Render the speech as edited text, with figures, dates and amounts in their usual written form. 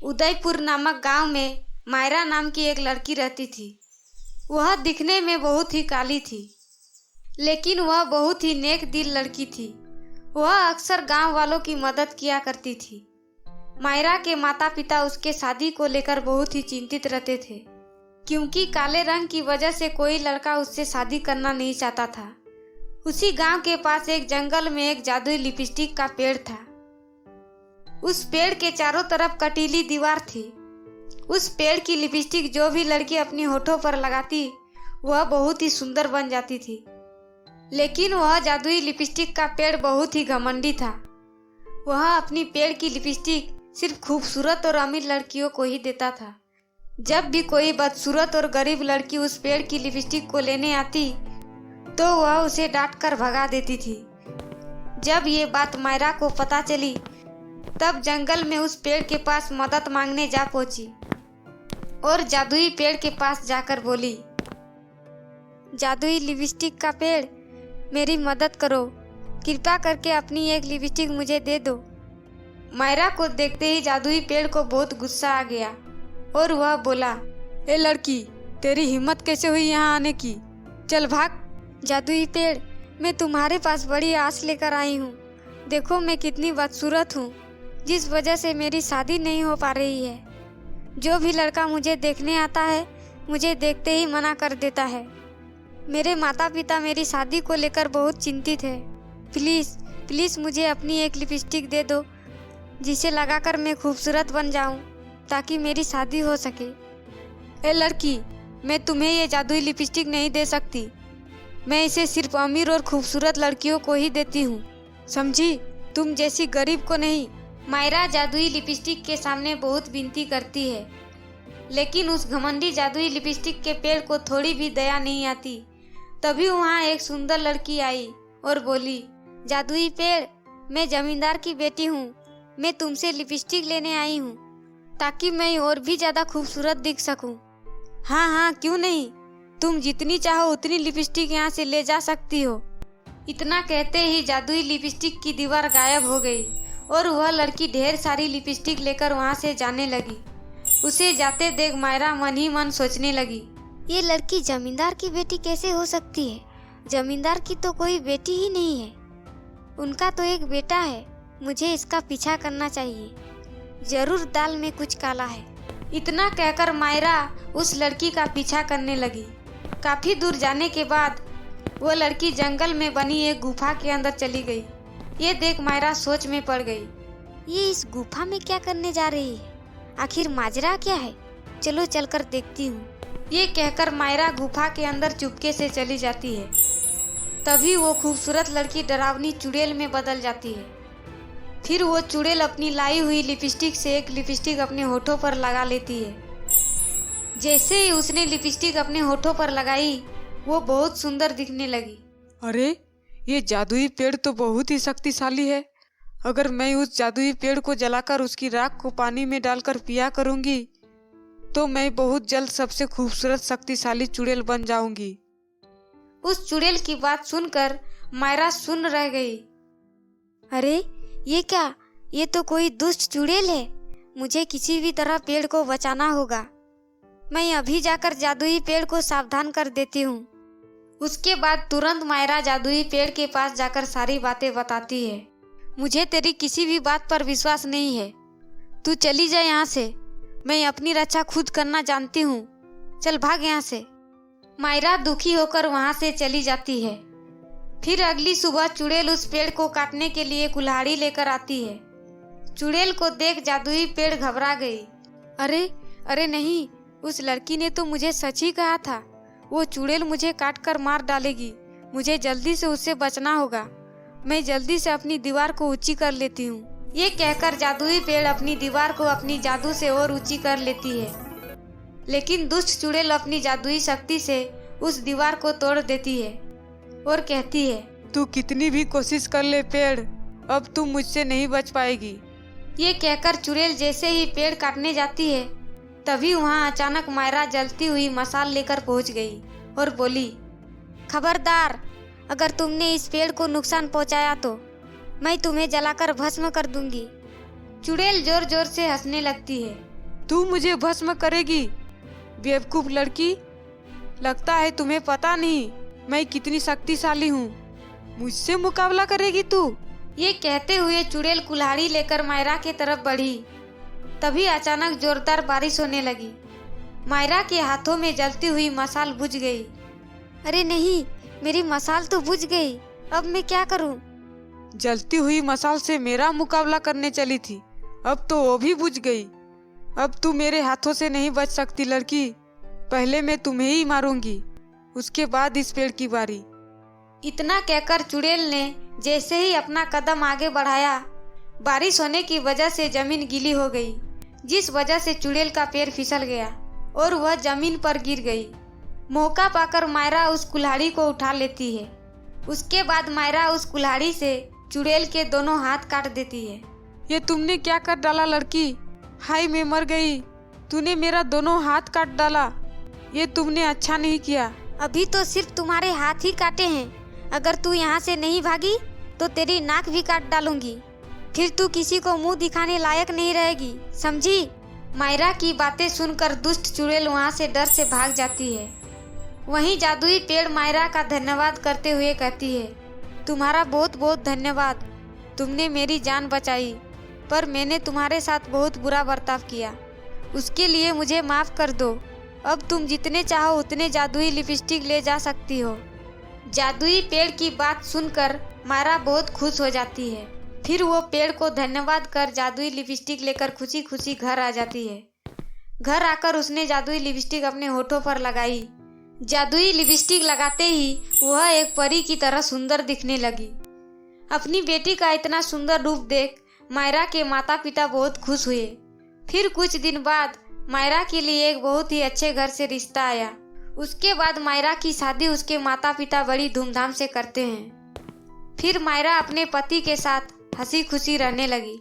उदयपुर नामक गांव में मायरा नाम की एक लड़की रहती थी। वह दिखने में बहुत ही काली थी, लेकिन वह बहुत ही नेक दिल लड़की थी। वह अक्सर गांव वालों की मदद किया करती थी। मायरा के माता पिता उसके शादी को लेकर बहुत ही चिंतित रहते थे, क्योंकि काले रंग की वजह से कोई लड़का उससे शादी करना नहीं चाहता था। उसी गांव के पास एक जंगल में एक जादुई लिपस्टिक का पेड़ था। उस पेड़ के चारों तरफ कटीली दीवार थी। उस पेड़ की लिपस्टिक जो भी लड़की अपनी होठों पर लगाती वह बहुत ही सुंदर बन जाती थी। लेकिन वह जादुई लिपस्टिक का पेड़ बहुत ही घमंडी था। वह अपनी पेड़ की लिपस्टिक सिर्फ खूबसूरत और अमीर लड़कियों को ही देता था। जब भी कोई बदसूरत और गरीब लड़की उस पेड़ की लिपस्टिक को लेने आती तो वह उसे डांट कर भगा देती थी। जब ये बात मायरा को पता चली तब जंगल में उस पेड़ के पास मदद मांगने जा पहुंची और जादुई पेड़ के पास जाकर बोली, जादुई लिपस्टिक का पेड़, मेरी मदद करो, कृपा करके अपनी एक लिपस्टिक मुझे दे दो। मायरा को देखते ही जादुई पेड़ को बहुत गुस्सा आ गया और वह बोला, ए लड़की, तेरी हिम्मत कैसे हुई यहाँ आने की? चल भाग। जादुई पेड़, मैं तुम्हारे पास बड़ी आस लेकर आई हूँ। देखो मैं कितनी बदसूरत हूँ, जिस वजह से मेरी शादी नहीं हो पा रही है। जो भी लड़का मुझे देखने आता है मुझे देखते ही मना कर देता है। मेरे माता पिता मेरी शादी को लेकर बहुत चिंतित है। प्लीज़ प्लीज़ मुझे अपनी एक लिपस्टिक दे दो, जिसे लगाकर मैं खूबसूरत बन जाऊं, ताकि मेरी शादी हो सके। ए लड़की, मैं तुम्हें ये जादुई लिपस्टिक नहीं दे सकती। मैं इसे सिर्फ अमीर और खूबसूरत लड़कियों को ही देती हूँ, समझी? तुम जैसी गरीब को नहीं। मायरा जादुई लिपस्टिक के सामने बहुत विनती करती है, लेकिन उस घमंडी जादुई लिपस्टिक के पेड़ को थोड़ी भी दया नहीं आती। तभी वहाँ एक सुंदर लड़की आई और बोली, जादुई पेड़, मैं जमींदार की बेटी हूँ। मैं तुमसे लिपस्टिक लेने आई हूँ ताकि मैं और भी ज़्यादा खूबसूरत दिख सकूँ। हाँ हाँ, क्यों नहीं, तुम जितनी चाहो उतनी लिपस्टिक यहाँ से ले जा सकती हो। इतना कहते ही जादुई लिपस्टिक की दीवार गायब हो गई और वह लड़की ढेर सारी लिपस्टिक लेकर वहाँ से जाने लगी। उसे जाते देख मायरा मन ही मन सोचने लगी, ये लड़की जमींदार की बेटी कैसे हो सकती है? जमींदार की तो कोई बेटी ही नहीं है। उनका तो एक बेटा है। मुझे इसका पीछा करना चाहिए। जरूर दाल में कुछ काला है। इतना कहकर मायरा उस लड़की का पीछा करने लगी। काफी दूर जाने के बाद वो लड़की जंगल में बनी एक गुफा के अंदर चली गई। ये देख मायरा सोच में पड़ गई, ये इस गुफा में क्या करने जा रही है? आखिर माजरा क्या है? चलो चलकर देखती हूँ। ये कहकर मायरा गुफा के अंदर चुपके से चली जाती है। तभी वो खूबसूरत लड़की डरावनी चुड़ैल में बदल जाती है। फिर वो चुड़ैल अपनी लाई हुई लिपस्टिक से एक लिपस्टिक अपने होठों पर लगा लेती है। जैसे ही उसने लिपस्टिक अपने होठों पर लगाई वो बहुत सुंदर दिखने लगी। अरे, ये जादुई पेड़ तो बहुत ही शक्तिशाली है। अगर मैं उस जादुई पेड़ को जलाकर उसकी राख को पानी में डालकर पिया करूंगी तो मैं बहुत जल्द सबसे खूबसूरत शक्तिशाली चुड़ैल बन जाऊंगी। उस चुड़ैल की बात सुनकर मायरा सुन्न रह गई। अरे ये क्या? ये तो कोई दुष्ट चुड़ैल है। मुझे किसी भी तरह पेड़ को बचाना होगा। मैं अभी जाकर जादुई पेड़ को सावधान कर देती हूँ। उसके बाद तुरंत मायरा जादुई पेड़ के पास जाकर सारी बातें बताती है। मुझे तेरी किसी भी बात पर विश्वास नहीं है। तू चली जा यहाँ से। मैं अपनी रक्षा खुद करना जानती हूँ। चल भाग यहाँ से। मायरा दुखी होकर वहाँ से चली जाती है। फिर अगली सुबह चुड़ैल उस पेड़ को काटने के लिए कुल्हाड़ी लेकर आती है। चुड़ैल को देख जादुई पेड़ घबरा गई। अरे अरे नहीं, उस लड़की ने तो मुझे सच ही कहा था। वो चुड़ैल मुझे काट कर मार डालेगी। मुझे जल्दी से उससे बचना होगा। मैं जल्दी से अपनी दीवार को ऊंची कर लेती हूँ। ये कहकर जादुई पेड़ अपनी दीवार को अपनी जादू से और ऊंची कर लेती है। लेकिन दुष्ट चुड़ैल अपनी जादुई शक्ति से उस दीवार को तोड़ देती है और कहती है, तू कितनी भी कोशिश कर ले पेड़, अब तू मुझसे नहीं बच पाएगी। ये कहकर चुड़ैल जैसे ही पेड़ काटने जाती है तभी वहाँ अचानक मायरा जलती हुई मशाल लेकर पहुँच गई और बोली, खबरदार, अगर तुमने इस पेड़ को नुकसान पहुँचाया तो मैं तुम्हें जलाकर भस्म कर दूंगी। चुड़ैल जोर जोर से हंसने लगती है तू मुझे भस्म करेगी? बेवकूफ लड़की, लगता है तुम्हें पता नहीं मैं कितनी शक्तिशाली हूँ। मुझसे मुकाबला करेगी तू? ये कहते हुए चुड़ैल कुल्हाड़ी लेकर मायरा के तरफ बढ़ी। तभी अचानक जोरदार बारिश होने लगी। मायरा के हाथों में जलती हुई मशाल बुझ गई। अरे नहीं, मेरी मशाल तो बुझ गई, अब मैं क्या करूं? जलती हुई मशाल से मेरा मुकाबला करने चली थी, अब तो वो भी बुझ गई। अब तू मेरे हाथों से नहीं बच सकती लड़की। पहले मैं तुम्हें ही मारूंगी, उसके बाद इस पेड़ की बारी। इतना कहकर चुड़ैल ने जैसे ही अपना कदम आगे बढ़ाया, बारिश होने की वजह से जमीन गीली हो गई, जिस वजह से चुड़ैल का पैर फिसल गया और वह जमीन पर गिर गई। मौका पाकर मायरा उस कुल्हाड़ी को उठा लेती है। उसके बाद मायरा उस कुल्हाड़ी से चुड़ैल के दोनों हाथ काट देती है। ये तुमने क्या कर डाला लड़की? हाय, मैं मर गई। तूने मेरा दोनों हाथ काट डाला, ये तुमने अच्छा नहीं किया। अभी तो सिर्फ तुम्हारे हाथ ही काटे हैं, अगर तू यहाँ से नहीं भागी तो तेरी नाक भी काट डालूंगी, फिर तू किसी को मुंह दिखाने लायक नहीं रहेगी, समझी? मायरा की बातें सुनकर दुष्ट चुड़ैल वहाँ से डर से भाग जाती है। वहीं जादुई पेड़ मायरा का धन्यवाद करते हुए कहती है, तुम्हारा बहुत बहुत धन्यवाद, तुमने मेरी जान बचाई, पर मैंने तुम्हारे साथ बहुत बुरा बर्ताव किया, उसके लिए मुझे माफ़ कर दो। अब तुम जितने चाहो उतने जादुई लिपस्टिक ले जा सकती हो। जादुई पेड़ की बात सुनकर मायरा बहुत खुश हो जाती है। फिर वो पेड़ को धन्यवाद कर जादुई लिपस्टिक लेकर खुशी खुशी घर आ जाती है। घर आकर उसने जादुई लिपस्टिक अपने होठों पर लगाई। जादुई लिपस्टिक लगाते ही वह एक परी की तरह सुंदर दिखने लगी। अपनी बेटी का इतना सुंदर रूप देख मायरा के माता पिता बहुत खुश हुए। फिर कुछ दिन बाद मायरा के लिए एक बहुत ही अच्छे घर से रिश्ता आया। उसके बाद मायरा की शादी उसके माता पिता बड़ी धूमधाम से करते हैं। फिर मायरा अपने पति के साथ हंसी खुशी रहने लगी।